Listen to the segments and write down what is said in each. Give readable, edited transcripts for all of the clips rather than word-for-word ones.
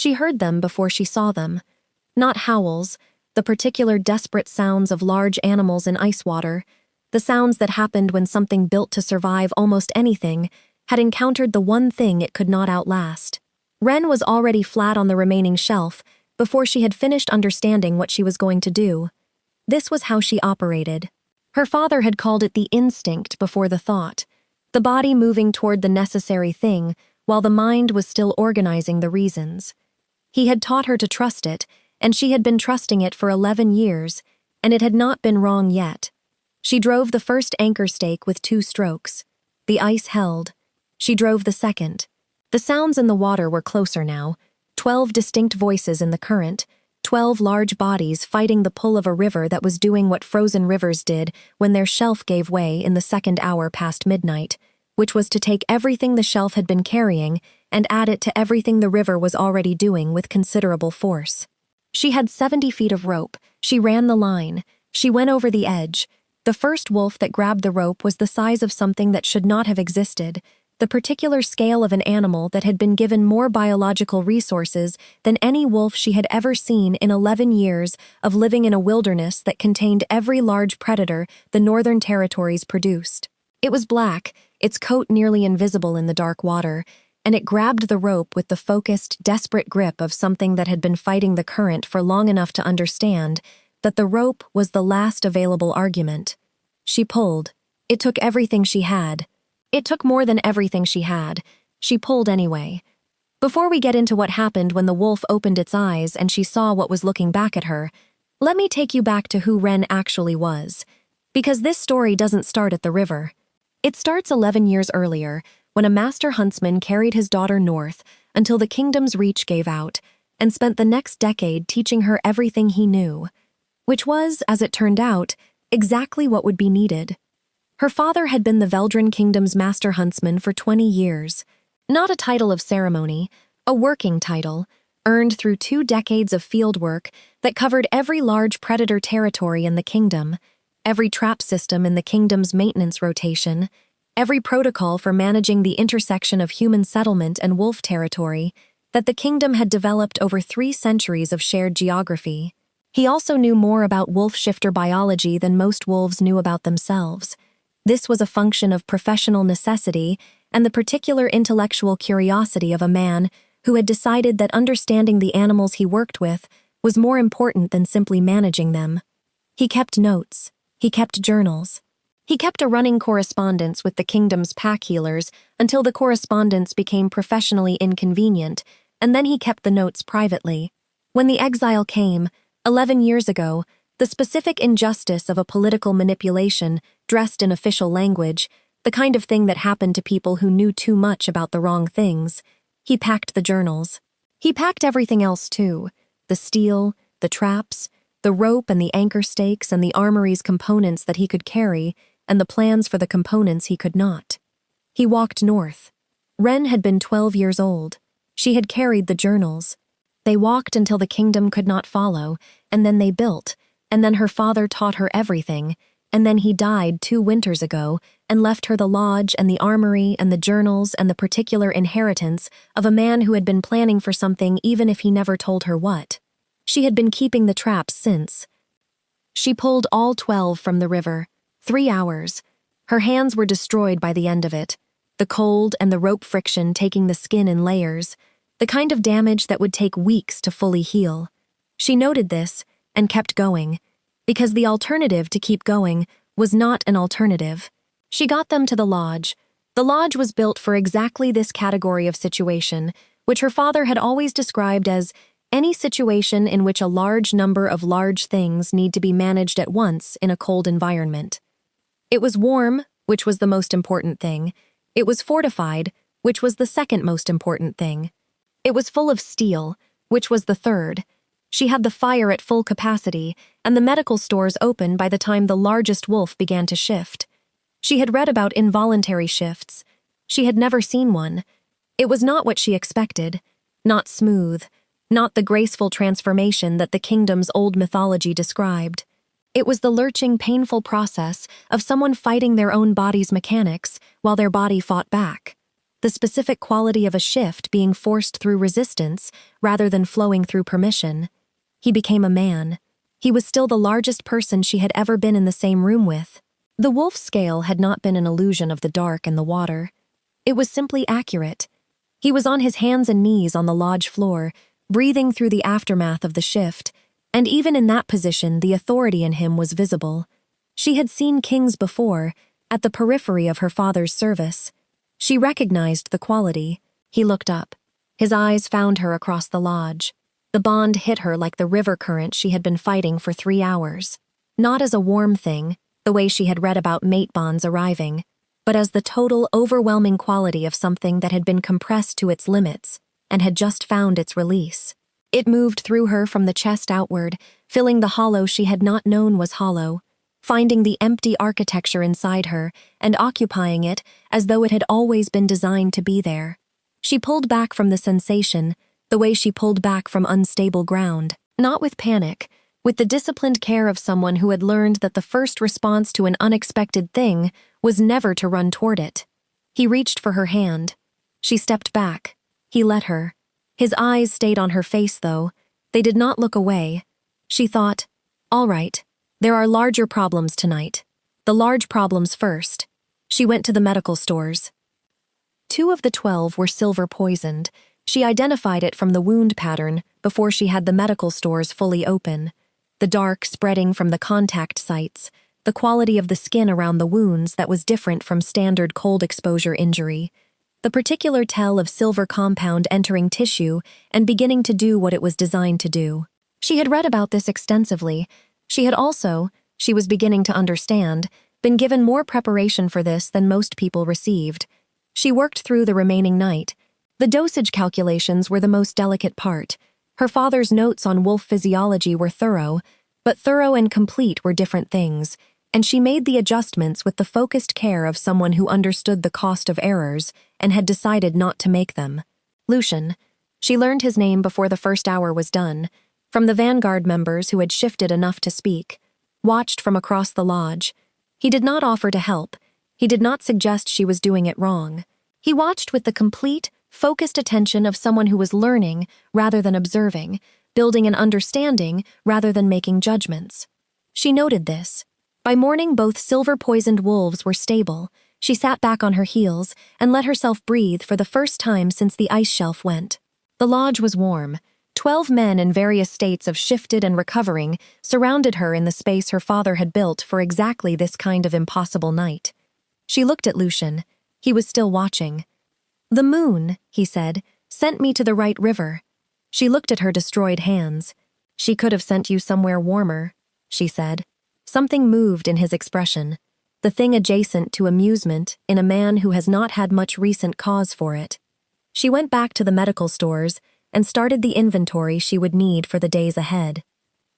She heard them before she saw them. Not howls, the particular desperate sounds of large animals in ice water, the sounds that happened when something built to survive almost anything had encountered the one thing it could not outlast. Ren was already flat on the remaining shelf before she had finished understanding what she was going to do. This was how she operated. Her father had called it the instinct before the thought, the body moving toward the necessary thing while the mind was still organizing the reasons. He had taught her to trust it, and she had been trusting it for 11 years, and it had not been wrong yet. She drove the first anchor stake with 2 strokes. The ice held. She drove the second. The sounds in the water were closer now, 12 distinct voices in the current, 12 large bodies fighting the pull of a river that was doing what frozen rivers did when their shelf gave way in the second hour past midnight, which was to take everything the shelf had been carrying and add it to everything the river was already doing with considerable force. She had 70 feet of rope. She ran the line. She went over the edge. The first wolf that grabbed the rope was the size of something that should not have existed, the particular scale of an animal that had been given more biological resources than any wolf she had ever seen in 11 years of living in a wilderness that contained every large predator the Northern Territories produced. It was black, its coat nearly invisible in the dark water, and it grabbed the rope with the focused, desperate grip of something that had been fighting the current for long enough to understand that the rope was the last available argument. She pulled. It took everything she had. It took more than everything she had. She pulled anyway. Before we get into what happened when the wolf opened its eyes and she saw what was looking back at her, let me take you back to who Ren actually was. Because this story doesn't start at the river. It starts 11 years earlier, when a master huntsman carried his daughter north until the kingdom's reach gave out, and spent the next decade teaching her everything he knew. Which was, as it turned out, exactly what would be needed. Her father had been the Veldran Kingdom's master huntsman for 20 years. Not a title of ceremony, a working title, earned through 2 decades of field work that covered every large predator territory in the kingdom, every trap system in the kingdom's maintenance rotation, every protocol for managing the intersection of human settlement and wolf territory that the kingdom had developed over 3 centuries of shared geography. He also knew more about wolf shifter biology than most wolves knew about themselves. This was a function of professional necessity and the particular intellectual curiosity of a man who had decided that understanding the animals he worked with was more important than simply managing them. He kept notes. He kept journals. He kept a running correspondence with the kingdom's pack healers until the correspondence became professionally inconvenient, and then he kept the notes privately. When the exile came, 11 years ago, the specific injustice of a political manipulation dressed in official language, the kind of thing that happened to people who knew too much about the wrong things, he packed the journals. He packed everything else too, the steel, the traps, the rope and the anchor stakes and the armory's components that he could carry, and the plans for the components he could not. He walked north. Ren had been 12 years old. She had carried the journals. They walked until the kingdom could not follow, and then they built, and then her father taught her everything, and then he died 2 winters ago and left her the lodge and the armory and the journals and the particular inheritance of a man who had been planning for something even if he never told her what. She had been keeping the traps since. She pulled all 12 from the river. 3 hours. Her hands were destroyed by the end of it, the cold and the rope friction taking the skin in layers, the kind of damage that would take weeks to fully heal. She noted this and kept going, because the alternative to keep going was not an alternative. She got them to the lodge. The lodge was built for exactly this category of situation, which her father had always described as any situation in which a large number of large things need to be managed at once in a cold environment. It was warm, which was the most important thing. It was fortified, which was the second most important thing. It was full of steel, which was the third. She had the fire at full capacity, and the medical stores open by the time the largest wolf began to shift. She had read about involuntary shifts. She had never seen one. It was not what she expected, not smooth, not the graceful transformation that the kingdom's old mythology described. It was the lurching, painful process of someone fighting their own body's mechanics while their body fought back. the specific quality of a shift being forced through resistance rather than flowing through permission. He became a man. He was still the largest person she had ever been in the same room with. The wolf scale had not been an illusion of the dark and the water. It was simply accurate. He was on his hands and knees on the lodge floor, breathing through the aftermath of the shift, and even in that position the authority in him was visible. She had seen kings before, at the periphery of her father's service. She recognized the quality. He looked up. His eyes found her across the lodge. The bond hit her like the river current she had been fighting for 3 hours. Not as a warm thing, the way she had read about mate bonds arriving, but as the total, overwhelming quality of something that had been compressed to its limits and had just found its release. It moved through her from the chest outward, filling the hollow she had not known was hollow, finding the empty architecture inside her and occupying it as though it had always been designed to be there. She pulled back from the sensation, the way she pulled back from unstable ground, not with panic, with the disciplined care of someone who had learned that the first response to an unexpected thing was never to run toward it. He reached for her hand. She stepped back. He let her. His eyes stayed on her face, though. They did not look away. She thought, all right, there are larger problems tonight. The large problems first. She went to the medical stores. 2 of the 12 were silver poisoned. She identified it from the wound pattern before she had the medical stores fully open. The dark spreading from the contact sites, the quality of the skin around the wounds that was different from standard cold exposure injury, the particular tell of silver compound entering tissue and beginning to do what it was designed to do. She had read about this extensively. She had also, she was beginning to understand, been given more preparation for this than most people received. She worked through the remaining night. The dosage calculations were the most delicate part. Her father's notes on wolf physiology were thorough, but thorough and complete were different things, and she made the adjustments with the focused care of someone who understood the cost of errors and had decided not to make them. Lucian. She learned his name before the first hour was done, from the Vanguard members who had shifted enough to speak, watched from across the lodge. He did not offer to help. He did not suggest she was doing it wrong. He watched with the complete, focused attention of someone who was learning rather than observing, building an understanding rather than making judgments. She noted this. By morning, both silver-poisoned wolves were stable. She sat back on her heels and let herself breathe for the first time since the ice shelf went. The lodge was warm. 12 men in various states of shifted and recovering surrounded her in the space her father had built for exactly this kind of impossible night. She looked at Lucian. He was still watching. "The moon," he said, "sent me to the right river." She looked at her destroyed hands. "She could have sent you somewhere warmer," she said. Something moved in his expression, the thing adjacent to amusement in a man who has not had much recent cause for it. She went back to the medical stores and started the inventory she would need for the days ahead.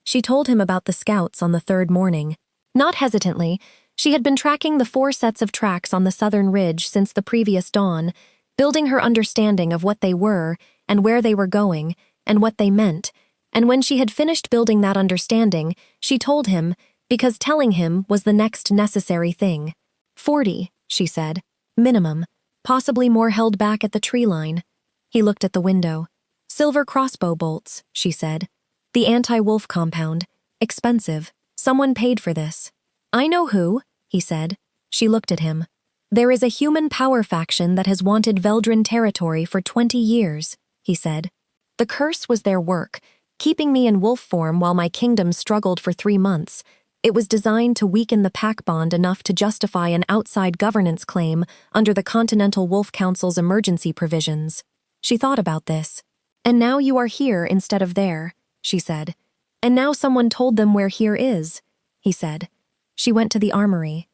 She told him about the scouts on the 3rd morning. Not hesitantly, she had been tracking the 4 sets of tracks on the southern ridge since the previous dawn, building her understanding of what they were and where they were going and what they meant, and when she had finished building that understanding, she told him, because telling him was the next necessary thing. 40, she said. Minimum. Possibly more held back at the tree line. He looked at the window. Silver crossbow bolts, she said. The anti-wolf compound. Expensive. Someone paid for this. I know who, he said. She looked at him. There is a human power faction that has wanted Veldrin territory for 20 years, he said. The curse was their work, keeping me in wolf form while my kingdom struggled for 3 months. It was designed to weaken the pack bond enough to justify an outside governance claim under the Continental Wolf Council's emergency provisions. She thought about this. And now you are here instead of there, she said. And now someone told them where here is, he said. She went to the armory.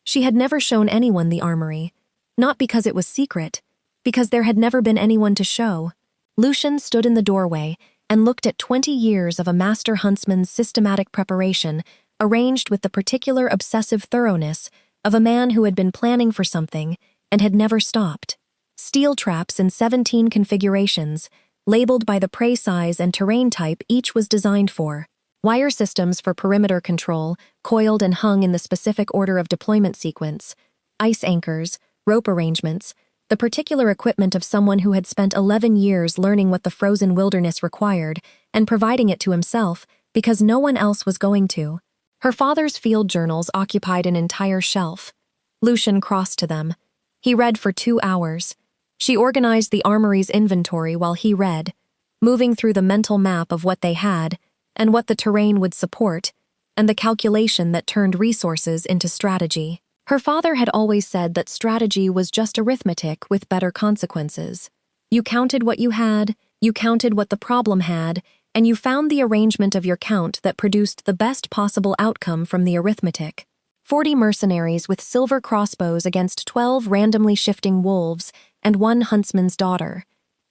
She had never shown anyone the armory, not because it was secret, because there had never been anyone to show. Lucian stood in the doorway and looked at 20 years of a master huntsman's systematic preparation, arranged with the particular obsessive thoroughness of a man who had been planning for something and had never stopped. Steel traps in 17 configurations, labeled by the prey size and terrain type each was designed for. Wire systems for perimeter control, coiled and hung in the specific order of deployment sequence. Ice anchors, rope arrangements, the the particular equipment of someone who had spent 11 years learning what the frozen wilderness required and providing it to himself because no one else was going to. Her father's field journals occupied an entire shelf. Lucian crossed to them. He read for 2 hours. She organized the armory's inventory while he read, moving through the mental map of what they had and what the terrain would support, and the calculation that turned resources into strategy. Her father had always said that strategy was just arithmetic with better consequences. You counted what you had, you counted what the problem had, and you found the arrangement of your count that produced the best possible outcome from the arithmetic. 40 mercenaries with silver crossbows against 12 randomly shifting wolves and 1 huntsman's daughter.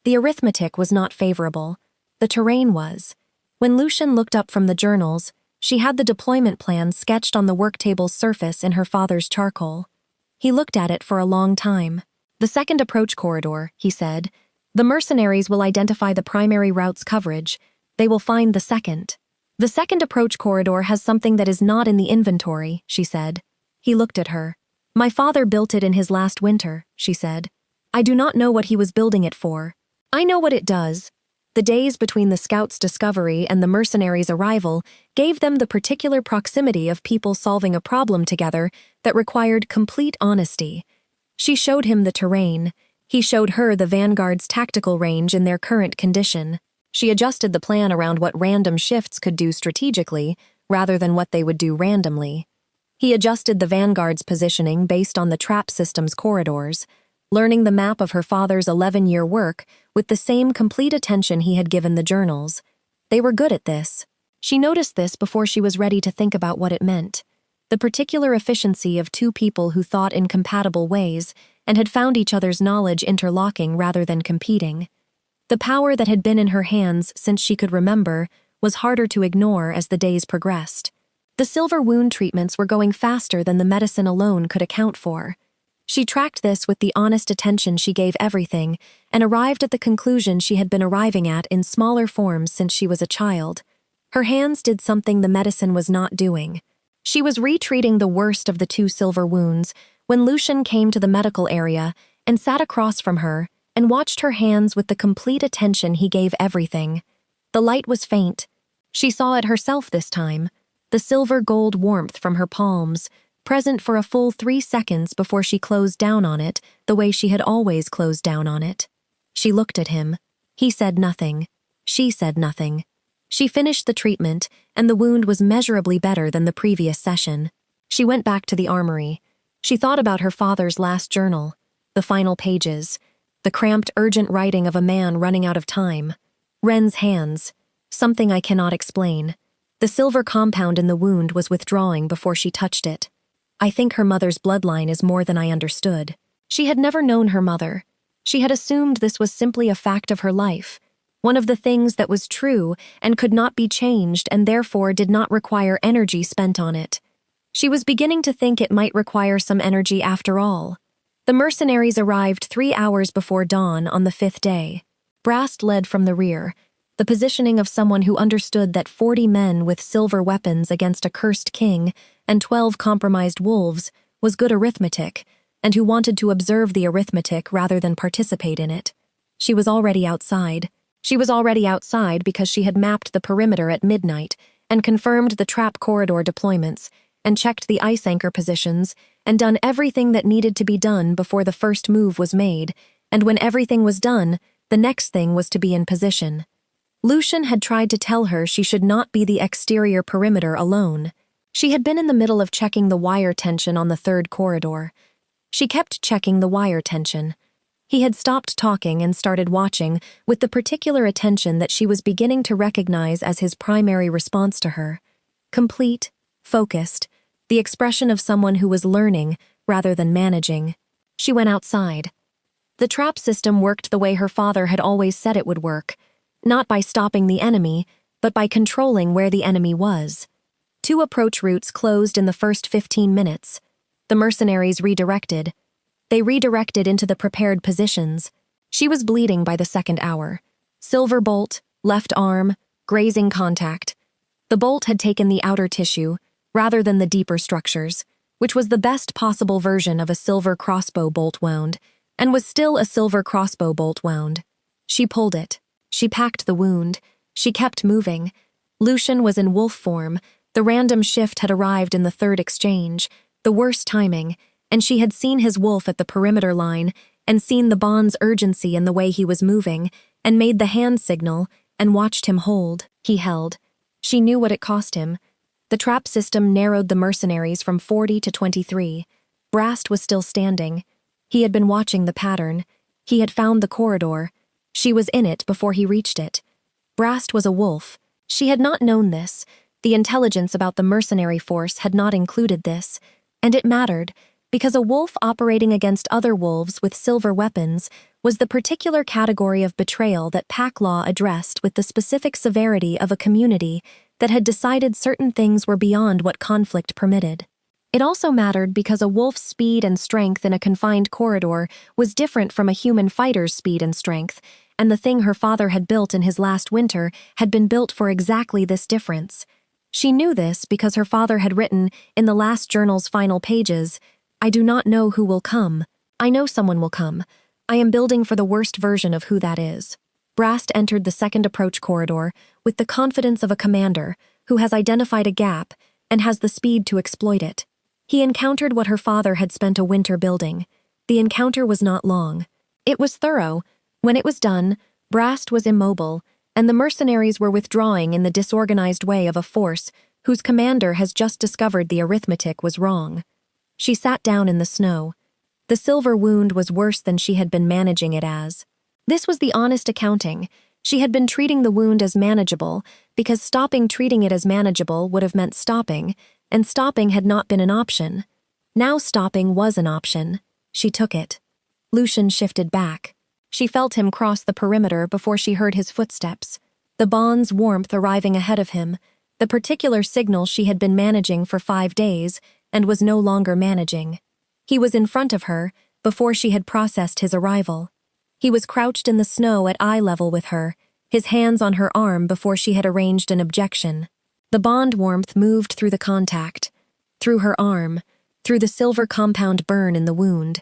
The arithmetic was not favorable. The terrain was. When Lucian looked up from the journals, she had the deployment plan sketched on the work table's surface in her father's charcoal. He looked at it for a long time. The second approach corridor, he said. The mercenaries will identify the primary route's coverage. They will find the second. The second approach corridor has something that is not in the inventory, she said. He looked at her. My father built it in his last winter, she said. I do not know what he was building it for. I know what it does. The days between the scouts' discovery and the mercenaries' arrival gave them the particular proximity of people solving a problem together that required complete honesty. She showed him the terrain. He showed her the vanguard's tactical range in their current condition. She adjusted the plan around what random shifts could do strategically, rather than what they would do randomly. He adjusted the vanguard's positioning based on the trap system's corridors, learning the map of her father's 11-year work with the same complete attention he had given the journals. They were good at this. She noticed this before she was ready to think about what it meant. The particular efficiency of 2 people who thought in compatible ways and had found each other's knowledge interlocking rather than competing. The power that had been in her hands since she could remember was harder to ignore as the days progressed. The silver wound treatments were going faster than the medicine alone could account for. She tracked this with the honest attention she gave everything and arrived at the conclusion she had been arriving at in smaller forms since she was a child. Her hands did something the medicine was not doing. She was retreating the worst of the 2 silver wounds when Lucian came to the medical area and sat across from her and watched her hands with the complete attention he gave everything. The light was faint. She saw it herself this time, the silver-gold warmth from her palms, present for a full 3 seconds before she closed down on it the way she had always closed down on it. She looked at him. He said nothing. She said nothing. She finished the treatment, and the wound was measurably better than the previous session. She went back to the armory. She thought about her father's last journal, the final pages, the cramped, urgent writing of a man running out of time. Ren's hands. Something I cannot explain. The silver compound in the wound was withdrawing before she touched it. I think her mother's bloodline is more than I understood. She had never known her mother. She had assumed this was simply a fact of her life, one of the things that was true and could not be changed and therefore did not require energy spent on it. She was beginning to think it might require some energy after all. The mercenaries arrived 3 hours before dawn on the 5th day. Brast led from the rear, the positioning of someone who understood that 40 men with silver weapons against a cursed king and 12 compromised wolves was good arithmetic, and who wanted to observe the arithmetic rather than participate in it. She was already outside. She was already outside because she had mapped the perimeter at midnight and confirmed the trap corridor deployments and checked the ice anchor positions and done everything that needed to be done before the first move was made, and when everything was done, the next thing was to be in position. Lucian had tried to tell her she should not be the exterior perimeter alone. She had been in the middle of checking the wire tension on the 3rd corridor. She kept checking the wire tension. He had stopped talking and started watching with the particular attention that she was beginning to recognize as his primary response to her. Complete, focused, the expression of someone who was learning rather than managing. She went outside. The trap system worked the way her father had always said it would work, not by stopping the enemy, but by controlling where the enemy was. 2 approach routes closed in the first 15 minutes. The mercenaries redirected. They redirected into the prepared positions. She was bleeding by the 2nd hour. Silver bolt, left arm, grazing contact. The bolt had taken the outer tissue, rather than the deeper structures, which was the best possible version of a silver crossbow bolt wound, and was still a silver crossbow bolt wound. She pulled it. She packed the wound. She kept moving. Lucian was in wolf form. The random shift had arrived in the third exchange, the worst timing, and she had seen his wolf at the perimeter line and seen the bond's urgency in the way he was moving and made the hand signal and watched him hold. He held. She knew what it cost him. The trap system narrowed the mercenaries from 40 to 23. Brast was still standing. He had been watching the pattern. He had found the corridor. She was in it before he reached it. Brast was a wolf. She had not known this. The intelligence about the mercenary force had not included this. And it mattered, because a wolf operating against other wolves with silver weapons was the particular category of betrayal that pack law addressed with the specific severity of a community that had decided certain things were beyond what conflict permitted. It also mattered because a wolf's speed and strength in a confined corridor was different from a human fighter's speed and strength, and the thing her father had built in his last winter had been built for exactly this difference. She knew this because her father had written, in the last journal's final pages, "I do not know who will come. I know someone will come. I am building for the worst version of who that is." Brast entered the second approach corridor with the confidence of a commander who has identified a gap and has the speed to exploit it. He encountered what her father had spent a winter building. The encounter was not long. It was thorough. When it was done, Brast was immobile, and the mercenaries were withdrawing in the disorganized way of a force whose commander has just discovered the arithmetic was wrong. She sat down in the snow. The silver wound was worse than she had been managing it as. This was the honest accounting. She had been treating the wound as manageable because stopping treating it as manageable would have meant stopping, and stopping had not been an option. Now stopping was an option. She took it. Lucian shifted back. She felt him cross the perimeter before she heard his footsteps. The bond's warmth arriving ahead of him, the particular signal she had been managing for 5 days and was no longer managing. He was in front of her before she had processed his arrival. He was crouched in the snow at eye level with her, his hands on her arm before she had arranged an objection. The bond warmth moved through the contact, through her arm, through the silver compound burn in the wound,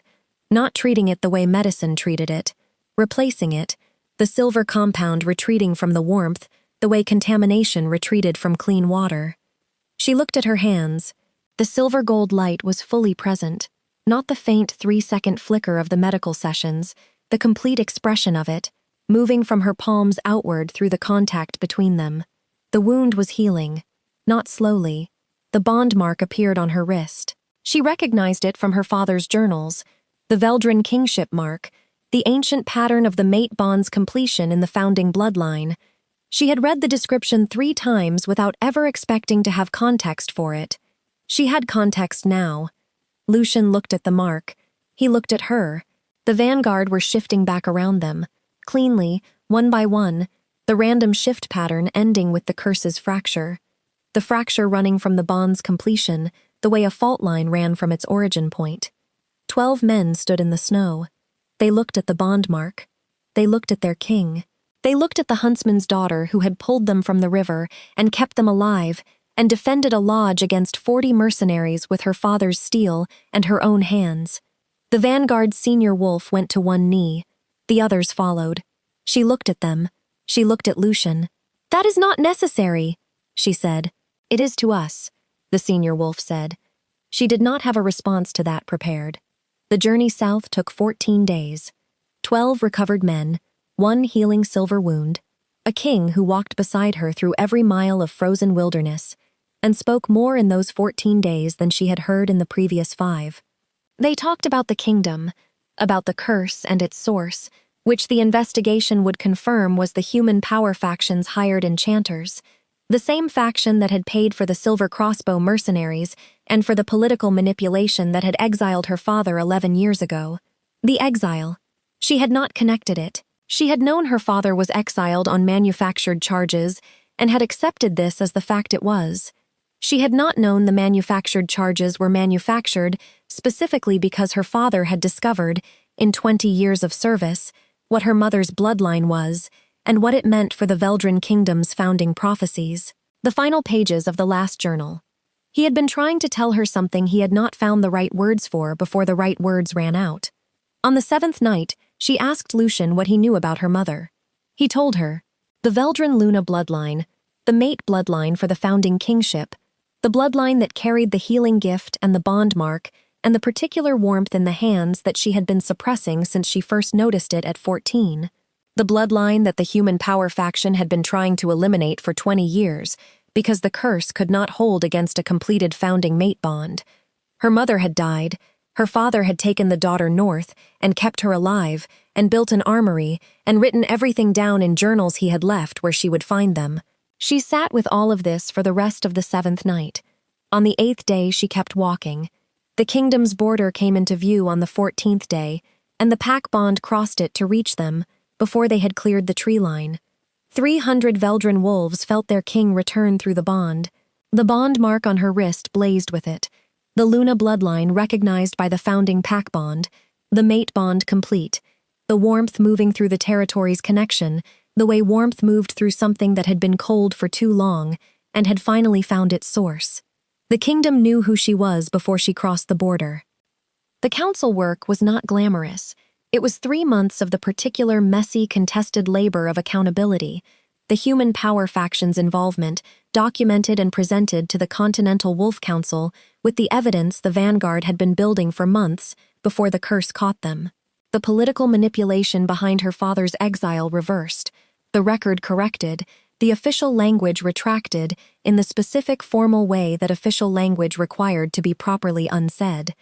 not treating it the way medicine treated it, replacing it, the silver compound retreating from the warmth the way contamination retreated from clean water. She looked at her hands. The silver gold light was fully present, not the faint 3-second flicker of the medical sessions, the complete expression of it, moving from her palms outward through the contact between them. The wound was healing, not slowly. The bond mark appeared on her wrist. She recognized it from her father's journals, the Veldrin kingship mark, the ancient pattern of the mate bond's completion in the founding bloodline. She had read the description 3 times without ever expecting to have context for it. She had context now. Lucian looked at the mark. He looked at her. The vanguard were shifting back around them, cleanly, one by one, the random shift pattern ending with the curse's fracture. The fracture running from the bond's completion, the way a fault line ran from its origin point. 12 men stood in the snow. They looked at the bond mark. They looked at their king. They looked at the huntsman's daughter who had pulled them from the river and kept them alive and defended a lodge against 40 mercenaries with her father's steel and her own hands. The vanguard's senior wolf went to one knee. The others followed. She looked at them. She looked at Lucian. "That is not necessary," she said. "It is to us," the senior wolf said. She did not have a response to that prepared. The journey south took 14 days. 12 recovered men, 1 healing silver wound, a king who walked beside her through every mile of frozen wilderness, and spoke more in those 14 days than she had heard in the previous 5. They talked about the kingdom, about the curse and its source, which the investigation would confirm was the human power faction's hired enchanters, the same faction that had paid for the silver crossbow mercenaries and for the political manipulation that had exiled her father 11 years ago. The exile. She had not connected it. She had known her father was exiled on manufactured charges and had accepted this as the fact it was. She had not known the manufactured charges were manufactured specifically because her father had discovered, in 20 years of service, what her mother's bloodline was and what it meant for the Veldrin kingdom's founding prophecies. The final pages of the last journal. He had been trying to tell her something he had not found the right words for before the right words ran out. On the seventh night, she asked Lucian what he knew about her mother. He told her, the Veldran Luna bloodline, the mate bloodline for the founding kingship, the bloodline that carried the healing gift and the bond mark, and the particular warmth in the hands that she had been suppressing since she first noticed it at 14. The bloodline that the human power faction had been trying to eliminate for 20 years, because the curse could not hold against a completed founding mate bond. Her mother had died, her father had taken the daughter north and kept her alive, and built an armory, and written everything down in journals he had left where she would find them. She sat with all of this for the rest of the seventh night. On the 8th day she kept walking. The kingdom's border came into view on the 14th day, and the pack bond crossed it to reach them, before they had cleared the tree line. 300 Veldran wolves felt their king return through the bond. The bond mark on her wrist blazed with it. The Luna bloodline recognized by the founding pack bond, the mate bond complete, the warmth moving through the territory's connection, the way warmth moved through something that had been cold for too long and had finally found its source. The kingdom knew who she was before she crossed the border. The council work was not glamorous. It was 3 months of the particular messy, contested labor of accountability, the human power faction's involvement, documented and presented to the Continental Wolf Council with the evidence the vanguard had been building for months before the curse caught them. The political manipulation behind her father's exile reversed, the record corrected, the official language retracted in the specific formal way that official language required to be properly unsaid.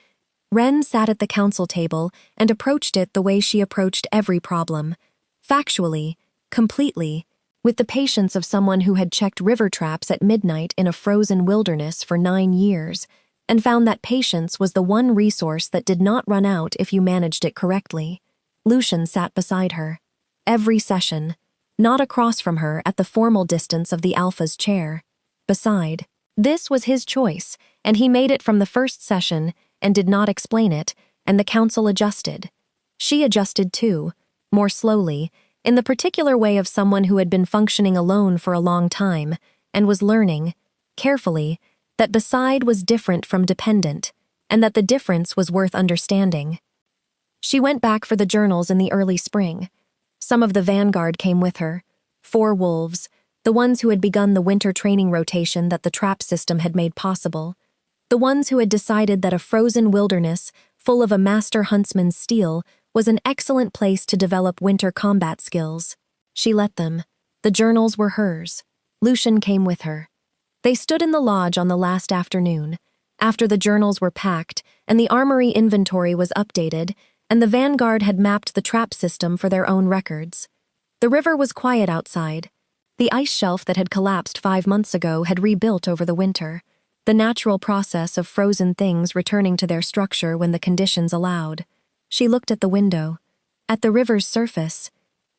Ren sat at the council table and approached it the way she approached every problem, factually, completely, with the patience of someone who had checked river traps at midnight in a frozen wilderness for 9 years, and found that patience was the one resource that did not run out if you managed it correctly. Lucian sat beside her. Every session, not across from her at the formal distance of the Alpha's chair. Beside. This was his choice, and he made it from the first session and did not explain it, and the council adjusted. She adjusted too, more slowly, in the particular way of someone who had been functioning alone for a long time, and was learning, carefully, that beside was different from dependent, and that the difference was worth understanding. She went back for the journals in the early spring. Some of the vanguard came with her, 4 wolves, the ones who had begun the winter training rotation that the trap system had made possible, the ones who had decided that a frozen wilderness, full of a master huntsman's steel, was an excellent place to develop winter combat skills. She let them. The journals were hers. Lucian came with her. They stood in the lodge on the last afternoon, after the journals were packed and the armory inventory was updated, and the vanguard had mapped the trap system for their own records. The river was quiet outside. The ice shelf that had collapsed 5 months ago had rebuilt over the winter, the natural process of frozen things returning to their structure when the conditions allowed. She looked at the window, at the river's surface.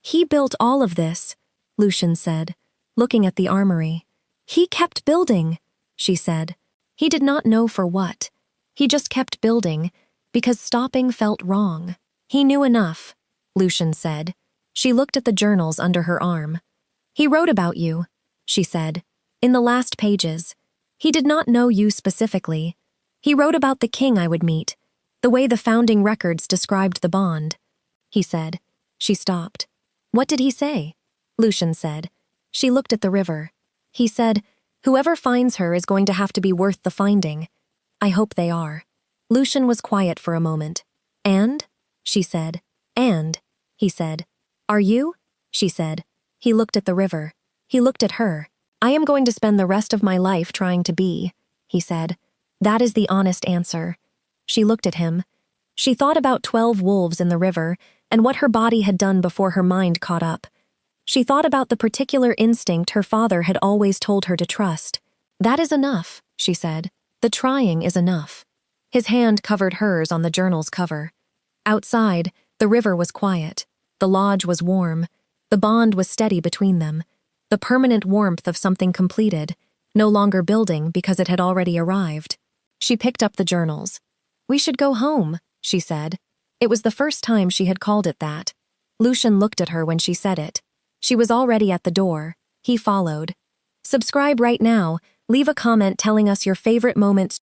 He built all of this, Lucian said, looking at the armory. He kept building, she said. He did not know for what. He just kept building, because stopping felt wrong. He knew enough, Lucian said. She looked at the journals under her arm. He wrote about you, she said, in the last pages. He did not know you specifically. He wrote about the king I would meet, the way the founding records described the bond. He said. She stopped. What did he say? Lucian said. She looked at the river. He said, whoever finds her is going to have to be worth the finding. I hope they are. Lucian was quiet for a moment. And? She said. And? He said. Are you? She said. He looked at the river. He looked at her. I am going to spend the rest of my life trying to be, he said. That is the honest answer. She looked at him. She thought about 12 wolves in the river and what her body had done before her mind caught up. She thought about the particular instinct her father had always told her to trust. That is enough, she said. The trying is enough. His hand covered hers on the journal's cover. Outside, the river was quiet. The lodge was warm. The bond was steady between them. The permanent warmth of something completed, no longer building because it had already arrived. She picked up the journals. We should go home, she said. It was the first time she had called it that. Lucian looked at her when she said it. She was already at the door. He followed. Subscribe right now. Leave a comment telling us your favorite moments.